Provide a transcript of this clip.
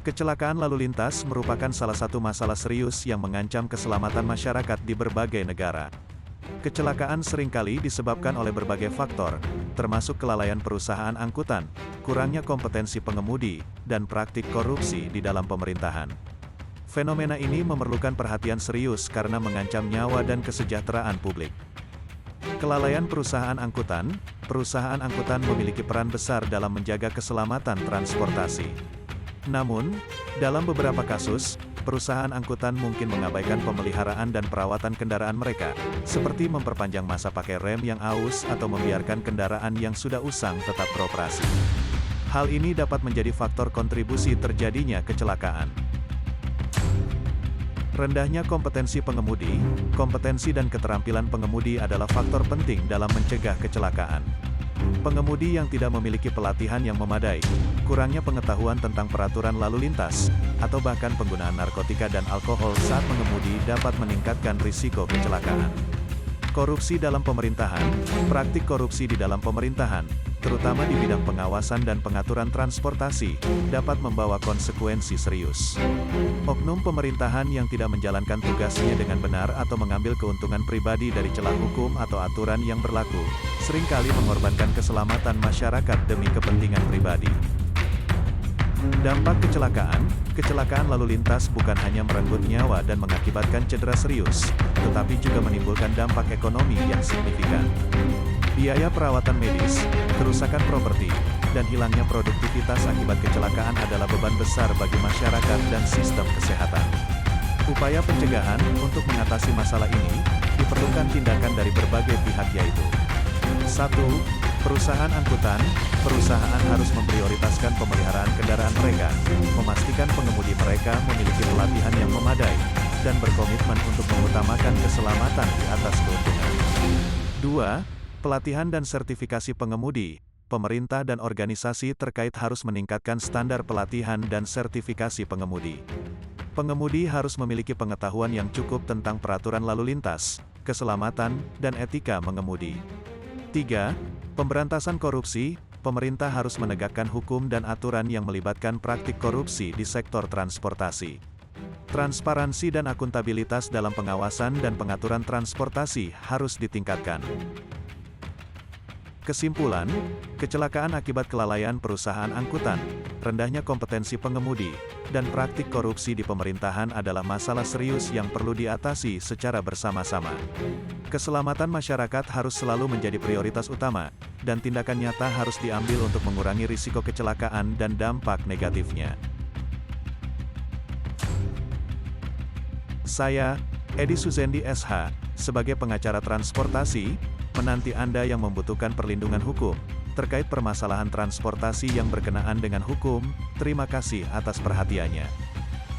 Kecelakaan lalu lintas merupakan salah satu masalah serius yang mengancam keselamatan masyarakat di berbagai negara. Kecelakaan seringkali disebabkan oleh berbagai faktor, termasuk kelalaian perusahaan angkutan, kurangnya kompetensi pengemudi, dan praktik korupsi di dalam pemerintahan. Fenomena ini memerlukan perhatian serius karena mengancam nyawa dan kesejahteraan publik. Kelalaian perusahaan angkutan memiliki peran besar dalam menjaga keselamatan transportasi. Namun, dalam beberapa kasus, perusahaan angkutan mungkin mengabaikan pemeliharaan dan perawatan kendaraan mereka, seperti memperpanjang masa pakai rem yang aus atau membiarkan kendaraan yang sudah usang tetap beroperasi. Hal ini dapat menjadi faktor kontribusi terjadinya kecelakaan. Rendahnya kompetensi pengemudi, kompetensi dan keterampilan pengemudi adalah faktor penting dalam mencegah kecelakaan. Pengemudi yang tidak memiliki pelatihan yang memadai, kurangnya pengetahuan tentang peraturan lalu lintas, atau bahkan penggunaan narkotika dan alkohol saat mengemudi dapat meningkatkan risiko kecelakaan. Korupsi dalam pemerintahan, praktik korupsi di dalam pemerintahan, terutama di bidang pengawasan dan pengaturan transportasi, dapat membawa konsekuensi serius. Oknum pemerintahan yang tidak menjalankan tugasnya dengan benar atau mengambil keuntungan pribadi dari celah hukum atau aturan yang berlaku, seringkali mengorbankan keselamatan masyarakat demi kepentingan pribadi. Dampak kecelakaan lalu lintas bukan hanya merenggut nyawa dan mengakibatkan cedera serius, tetapi juga menimbulkan dampak ekonomi yang signifikan. Biaya perawatan medis, kerusakan properti, dan hilangnya produktivitas akibat kecelakaan adalah beban besar bagi masyarakat dan sistem kesehatan. Upaya pencegahan untuk mengatasi masalah ini, diperlukan tindakan dari berbagai pihak yaitu 1. Perusahaan angkutan harus memprioritaskan pemeliharaan kendaraan mereka, memastikan pengemudi mereka memiliki pelatihan yang memadai, dan berkomitmen untuk mengutamakan keselamatan di atas keuntungan. 2. Pelatihan dan sertifikasi pengemudi. Pemerintah dan organisasi terkait harus meningkatkan standar pelatihan dan sertifikasi pengemudi. Pengemudi harus memiliki pengetahuan yang cukup tentang peraturan lalu lintas, keselamatan, dan etika mengemudi. 3. Pemberantasan korupsi. Pemerintah harus menegakkan hukum dan aturan yang melibatkan praktik korupsi di sektor transportasi. Transparansi dan akuntabilitas dalam pengawasan dan pengaturan transportasi harus ditingkatkan. Kesimpulan, kecelakaan akibat kelalaian perusahaan angkutan, rendahnya kompetensi pengemudi, dan praktik korupsi di pemerintahan adalah masalah serius yang perlu diatasi secara bersama-sama. Keselamatan masyarakat harus selalu menjadi prioritas utama, dan tindakan nyata harus diambil untuk mengurangi risiko kecelakaan dan dampak negatifnya. Saya, Edi Suzendi SH, sebagai pengacara transportasi, menanti Anda yang membutuhkan perlindungan hukum terkait permasalahan transportasi yang berkenaan dengan hukum. Terima kasih atas perhatiannya.